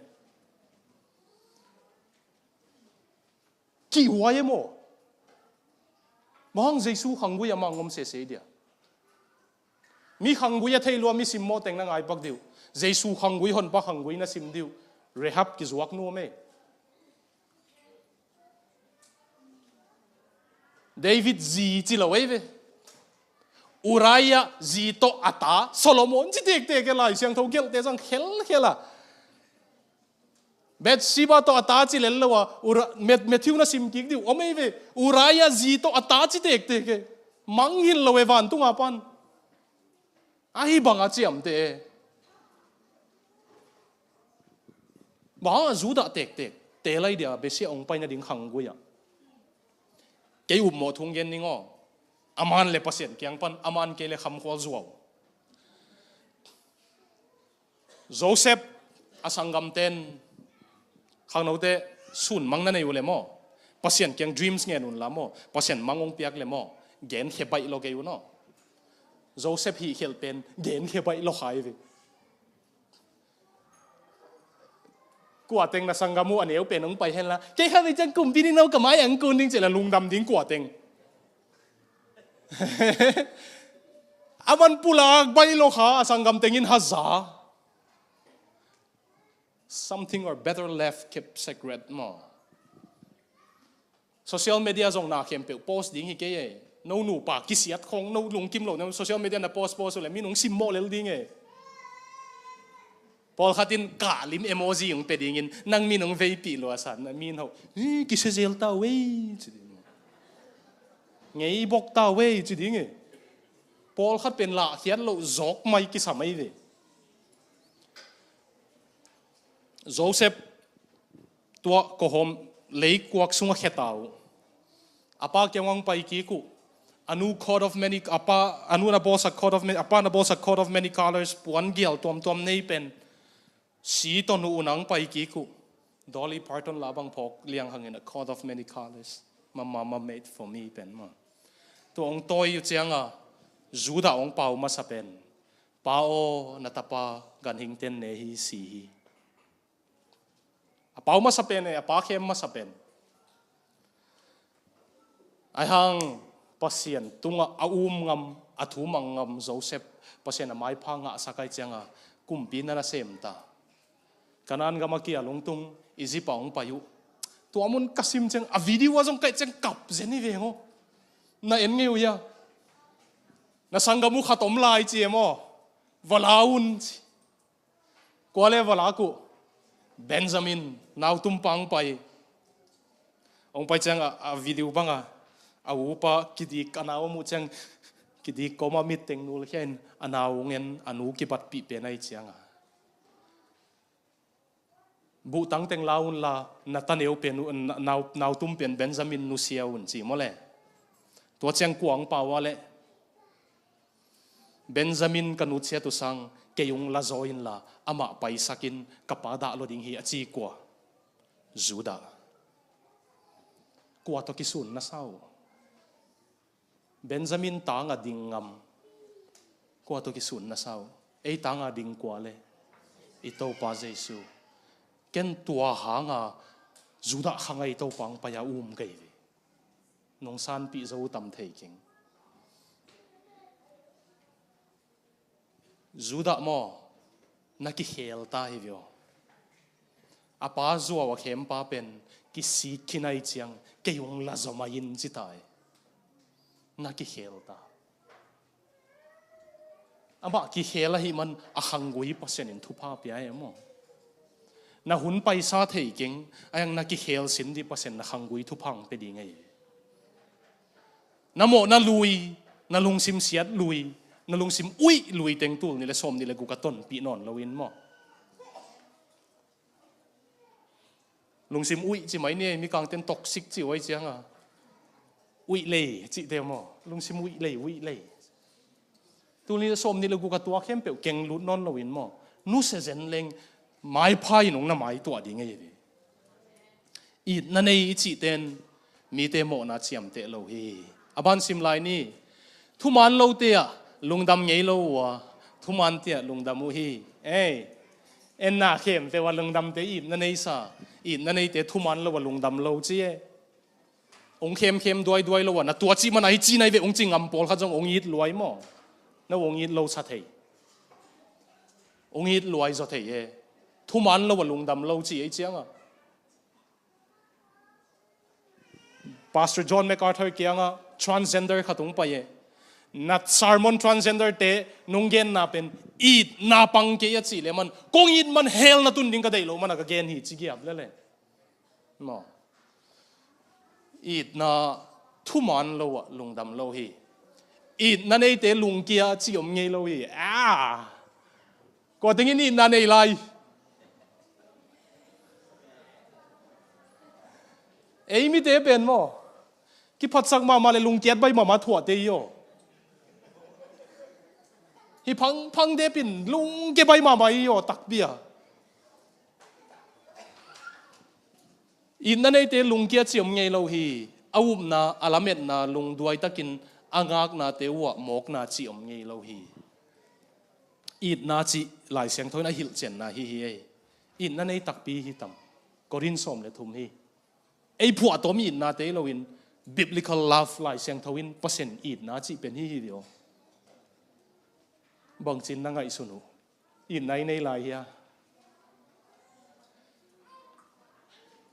ki huaye mo mahang jesu hangui ama ngom se dia mi hangui thei lo mi sim mo teng na ngai pak diu jesu hangui hon pa hangui na sim diu rehab ki zuak nu me david zi chi lo we uraya zi to ata solomon chi tek tek lai siang tho gel te jang khel khela Bathsheba to ata chi lel lo wa Matthew na sim ki diu omei ve uraya zi to ata chi tek tek manghil lo we van tunga pan ai banga chiam te ba juda tek tek te lai dia be se ong pai na ding hang guya ke u mo thung gen ningo aman le pasien kyang pan aman ke le kham khol zuaw Joseph asangam ten khang no te sun mang na nei ule mo pasien kyang dreams nge nun la mo pasien mangong piak le mo gen hebai lo ge u no Joseph hi khel pen gen hebai lo khai ve quả tình là sang gamu anh yêu bên ông bay hen là cái khác thì chẳng cùng bên nào cầm ai anh cùng đi chỉ là lùng đầm tiếng quả tình aman pula bay lo kha sang gam tengin haza something or better left kept secret mo social media zong na kem pe post ding hi ke no nu pa kisiat khong no lung kim lo na social media na post le mi nong sim mo le ding e Paul khatin ka lim emoji yung pe dingin nang mi nong vei pi lo asan na min ho kisel ta we ngei bok ta we chi ding e Paul khat pen la khian lo zok mai ki samai ve Joseph tua ko hom lei kuak sunga khetau apa kyawang pai ki ku anu coat of many apa anu na boss a coat of many apa na boss a coat of many colors puan gial tom nei pen si to nu unang pai ki ku Dolly Parton labang phok liang hangin a coat of many colors mama made for me pen ma to ong toy yu chianga Juda ong pau masapen pao natapa gan hingten ne hi si hi pau masapen e apa khem masapen ai hang pasien tunga ngam athumang ngam Joseph pasien amai phanga sakai changa kumpina na semta kanan gamaki alongtung izi paung payu to amun kasim chang a video wazong kai chang kap zeni vengo na en ngeu ya na sangamu khatom lai chi mo walaun kwale walaku Benjamin naw tumpang pai ong pai chang a video banga a upa kidi kanaw mu chang kidi koma meeting nul hen anaw ngen anu ki pat pi pe nai changa bu tang teng laun la nataneu pen naw tum pen Benjamin nu siaun chi mole to chang kuang pawale Benjamin kanu che tu sang keyung la zoin la ama pai sakin kapada lo ding hi achi kwa Juda kwa to kisun na sao Benjamin tanga dingam kwa to kisun na sao ei tanga ding kwa le ito pa Jesu ken tua hanga Juda khangai to pang pa ya kai nong san pi zo tam thei king Juda mo naki hel ta hivyo apa zuwa wa khem pa pen ki si kinai chiang ke yung la zoma yin chitai naki hel ta ama ki hela hi man a hangui pasen in thupa pia emo na hun paisa thei king ayang naki hel sin di pasen na hangui thupang pe di ngai namo na lui na lungsim siat lui na lungsim ui lui teng tul ni le som ni le gukaton pi non lawin mo lungsim ui chi mai ne mi kang ten toxic chi wai chianga ui le chi te mo lungsim ui le tul ni le som ni le gukatua khem pe keng lut non lawin mo nu se zen leng mai phai nong na mai tua ding ngai i na nei chi ten mi te mo na chiam te lo hi aban sim lai ni thu man lo te a lungdam ngei lo wa thuman tia lungdam u hi en na khem te wa lungdam te i na nei sa i na nei te thuman lo wa lungdam lo chi e ong khem duai lo wa na tua chi man ai chi nai ve ong chi ngam pol kha jong ong yit luai mo na ong yit lo sa thei ong yit luai zo thei e thuman lo wa lungdam lo chi e chianga Pastor John MacArthur kianga transgender khatung pa ye nat sermon transgender te nungen na pen eat na pang ke ya chi le man kong eat man hell na tun ding ka dei lo man ka gen hi chi giap le mo eat na thu man lo wa lungdam lo hi eat na nei te lung kia chi om ngei lo hi ko ting ni na nei lai ei mi te pen mo ki phat sak ma le lung kiat bai ma thua te yo hi phang de pin lung ke bai ma yo tak bia in na nei te lung kia chiom ngei lo hi awum na alamet na lung duai takin angak na te wa mok na chiom ngei lo hi it na chi lai siang thoi na hil chen na hi in na nei tak pi hi tam ก็รินสมเลยทุ่มฮีไอ้ผัวตัวมีอินนาเตะเราวิน biblical love หลายเสียงทวินเปอร์เซ็นต์อินนาจีเป็นฮีเดียวบางจินนั่งไงสุนุอินในลายเฮีย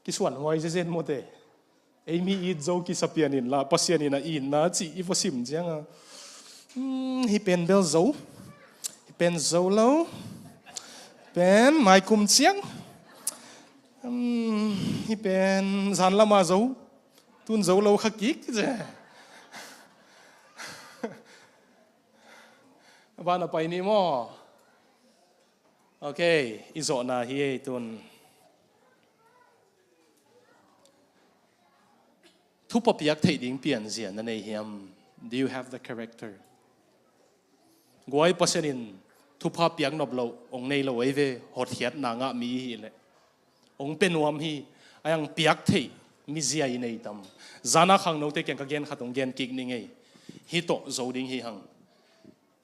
กิส่วนหอยเจนโมเตไอ้มีอิดโจกิสเปียนินลาเปอร์เซ็นต์อินนาอินนาจีอีฟสิมเจียงฮิเป็นเบลโจฮิเป็นโจโลเป็นไมคุมเชียงฮิเป็นซันลามาโจตุนโจโลขักกิกเจ้บ้านไปนี่มั้งโอเคอิโซนาฮีตุนทุบปะยักษ์ไทยดิ้งเปลี่ยนเสียนั่นเอง Do you have the character กวยปัสนินทุบปะยักษ์นบเราองในเราไว้เวหดเหียดนางะมีฮีเลยองเป็นวามฮียังปยักษ์ไทยมีเสียในตั้มจานาขังโนเตเกนกเกนขัดองเกนกิกนี่ไงฮิโตโจดิ้งฮีหัง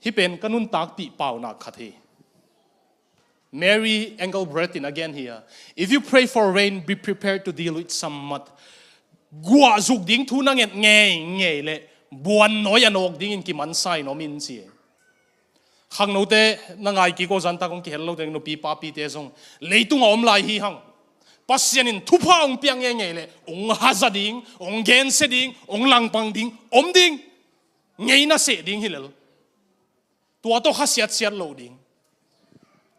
ฮิเป็นกันุนตักปีเป่านักขัดฮี Mary Engelbrecht again here if you pray for rain be prepared to deal with some mud กัวจุกดิ้งทุนังเงยเลยบวนน้อยนกดิ้งอินกิมันไซโนมินเสียขังโนเตนังไงกิโกจันตากงกิเฮลโลเตงโนปีปาปีเตซงเลยตุงอมลายฮีหังปัสยานินทุพาองเปียงเงยเลยองฮัซดิ้งองเกนเสดิ้งองลังปังดิ้งอมดิ้งเงยน่าเสดิ้งฮิเลลตัวโตฮัสยัดเสียโลดิ้ง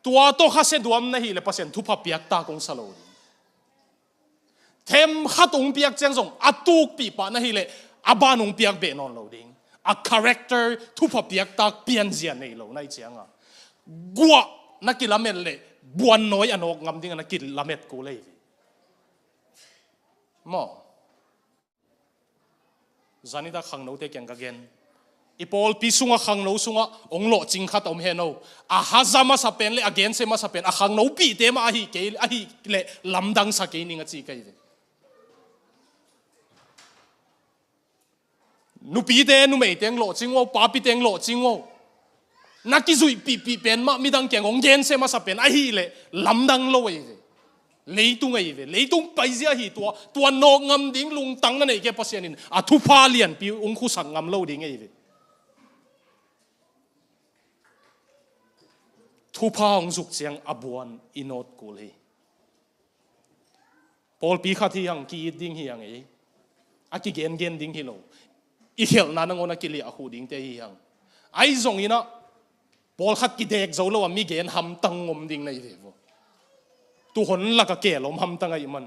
ตัวโตฮัสเซดวมนะฮิเลปัสยานทุพาเปียกตากงสโลดิ้งเทมขัดองเปียกเจียงส่งอัตุกปีปานะฮิเลอาบานองเปียกเบนอนโลดิ้งa character ทุพเปียกตากเปลี่ยนเสียในโลกในเจียงอ่ะกัวนักกิลาเมดเลยบวนน้อยอันอกงำดิ้งนักกิลาเมดกูเลยมั้งจานิดาขังโนเตกันกันอีพอลพิสุงะขังโนสุงะองโลจิงขัดอมเฮโนอาฮาซามาสเปนเลยอาเกนเซมาสเปนอาขังโนปีเตมาอาฮิเกลอาฮิเลลำดังสักเกนิงจีกันนูปีเตนูไม่เต็งโลจิงว่าป้าปีเต็งโลจิงว่านักกิจุยปีเป็นมามีดังแกงองเกนเซมาสเปนอาฮิเลลำดังโลเอเลยตุงไอเวเลยตุงไปเสียฮีตัวนกงำดิ้งลุงตังนั่นเองแกปัสยานินอาทุพาเลียนปีองคุสังงำโลดิ้งไอเวทุพาองสุกเสียงอบวนอินอดกูเลยพอลปีขัดที่ยังกีดดิ้งฮียังไงอากิเกนดิ้งฮีโลอีเขลนั้นงอนักกิเลอคูดิ้งเตฮียังไอซงอินะพอลขัดกิเด็กโจโลว่ามีเกนหำตังงมดิ้งในเวตุหนลักเกลลมหำตังไอมัน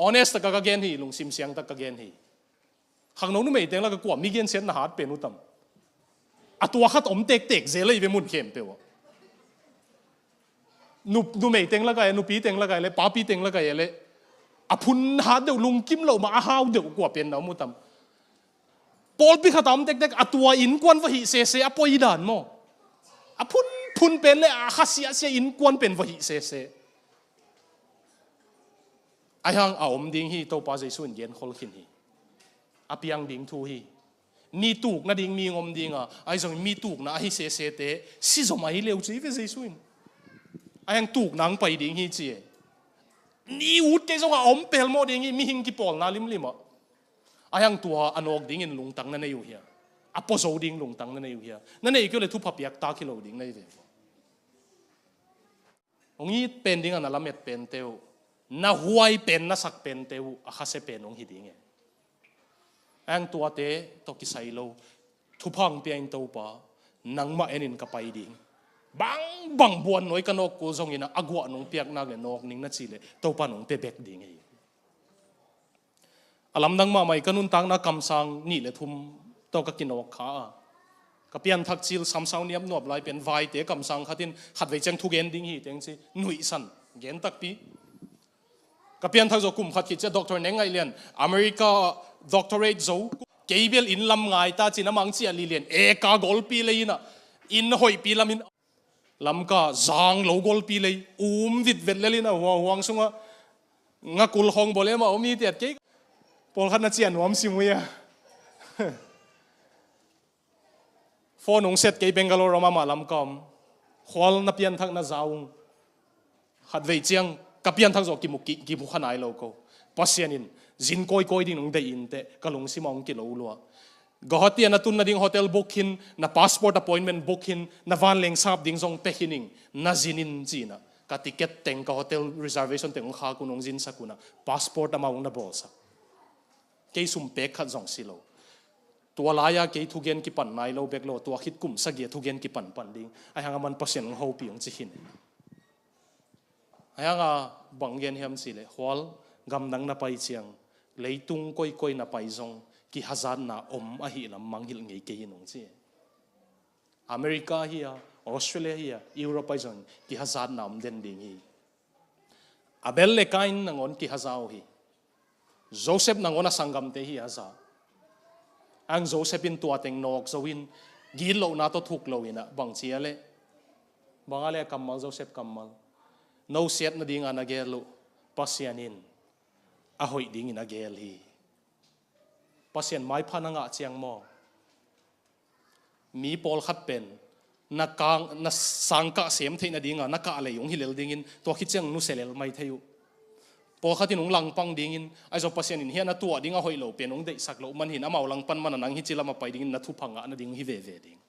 honest ตะกะเกนฮีลุงซิมเสียงตะกะเกนฮีขังน้องนุ่มไม่เต็งแล้วก็กว่ามีเกนเสียนหาดเป็นอุตมอะตัวขัดอมเตกเจเลยเวมุนเข้มเปวนูไม่เต็งแล้วก็นูปีเต็งแล้วก็เลยป้าปีเต็งแล้วก็เลยอะพุนหาเดี๋ยวลุงกิมเรามาหาวเดี๋ยวกว่าเป็นเอามุตมปอลปีขัดอมเตกอะตัวอินกวนวะฮิเซอะปอยดานโมอะพุนเป็นเลยอะข้าเสียอินกวนเป็นวะฮิเซไอ้หังเอาอมดิ้งฮีโตป้าใจส่วนเย็นคนขินฮีอาเปียงดิ้งทูฮีมีตูกนะดิ้งมีงมดิ้งอ่ะไอ้ส่วนมีตูกนะไอ้เซเตสิสมัยเลี้ยวจีเวใจส่วนไอ้ยังตูกนังไปดิ้งฮีจีนี่อุดเกจงอ่ะอมเปลโมดิ้งฮีมีหิงกิปอลนาลิมอ่ะไอ้ยังตัวอันอกดิ้งอินลุงตังนั่นอยู่เฮียอะปอโซดิ้งลุงตังนั่นอยู่เฮียนั่นเองก็เลยทุบพับยักตาคิโลดิ้งนั่นเององนี้เป็นดิ้งอันนั้นละเม็ดเป็นเตวน่าห่วยเป็นน่าสักเป็นเตวอาคาเซเป็นองหิดิ้งเองตัวเตะตกิไซโลทุพังเปียงตัวป่านังมาเอ็นินกับไปดิ้งบังบวนน้อยกันนกกูทรงยินะอากวานงเปียกนักเลยนกนิ่งนัดสิเลยตัวป่านงเปเบกดิ้งไงอารมณ์ดังมาไม่กันนุนตังนักกำสังนี่เลยทุ่มตัวก็กินนกขากับเปียนทักจิลซ้ำเสาเนียบนวบไหลเป็นไวเตะกำสังขัดินขัดไว้จังทุกเอ็นดิ้งฮีเต็งสิหนุ่ยสันเย็นตักปีกับเพียงทักโจกุมขัดคิดจะด็อกเตอร์เน่งไงเลียนอเมริกาด็อกเตอร์เรทโจเกย์เบลอินลำไงตาจีน่ามังเสียลีเลียนเอกากอลปีเลยนะอินหอยปีลำอินลำกาจางโลกอลปีเลยวิดเวดเลยนะหัวงสุงะงักกุลฮองบอลเลยมาอมีเตียดเกย์พอลขัดนัดเจียนหัวมซิมุยะฟอนงเซตเกย์เบงกาโลรามาลำกอมขวลนับเพียนทักนัดจาวง hạt về chiang kapian thang zo ki mu khanai lo ko pasianin zin koi ding nong de in te kalung simong ki lo lo gohati na tun na ding hotel booking na passport appointment booking na van leng sap ding zong pehining na zinin china ka ticket teng ka hotel reservation teng kha kunong zin sakuna passport among na bolsa ke sum pe khat zong silo tua laya ke thugen ki pan nai lo bek lo tua khit kum sagia thugen ki pan ding ai hanga man pasien ho piang chi hin ai hanga banggen hiam sile hol gam nang na pai chiang leitung koi na pai zong ki hazan na a hi lam manghil ngei ke hinong chi America here Australia here Europe pai zong ki hazan nam den ding hi abel le kain nangon ki hazao hi Joseph nangona sangam te hi aza ang Joseph in tua teng nok zoin gil lo na to thuk lo ina bang chiale bangale kamal Joseph kamal no set na ding ana gelo pasianin a hoi ding ina gel hi pasien mai phananga chiang mo mi pol khat pen na kang na sangka sem theina dinga na ka le yong hilel dingin to khi chang nu selel mai thayu po khatin ung lang pang dingin aizo pasien in hiana tua dinga hoi lo penong de sak lo man hin amau lang pan man nang hi chilama pai dingin na thu phanga na ding hi ve ding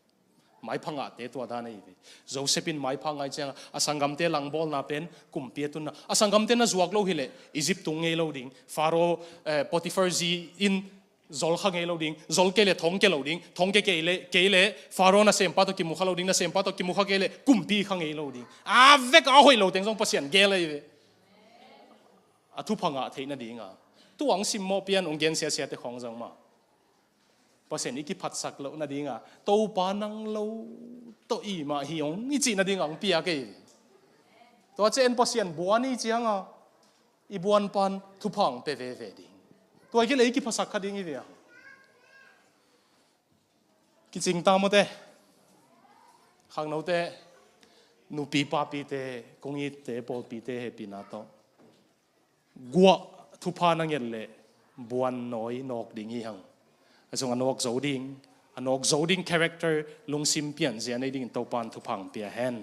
mai phanga te to da nei ve Josephine mai phanga chang asangam te lang bol na pen kumpi tun na asangam te na zuak lo hile Egypt tung ngei lo ding Pharaoh Potiphar ji in zol khang ngei lo ding zol ke le thong ke lo ding thong ke le Pharaoh na sem pa to ki mukha lo ding na sem pa to ki mukha ke le kumpi khang ngei lo ding a vek a hoi lo teng jong pasien ge le ve a thu phanga theina dinga tu ang sim mo pian ong gen sia te khong jang ma pasien iki phat sak lo na dinga to pa nang lo to i ma hi ong ni chi na dinga ong pia ke to chen pasien buani chianga i buan pan thu phang pe ve ding to ai ke le iki phasak kha ding i ve ki ching ta mo te khang no te nu pi pa pi te kong i te pol pi te he pi na to gua thu pha nang yel le buan noi nok ding hi hang asong anok zo ding character lung sim pian zia nei ding to pan thu phang pia hen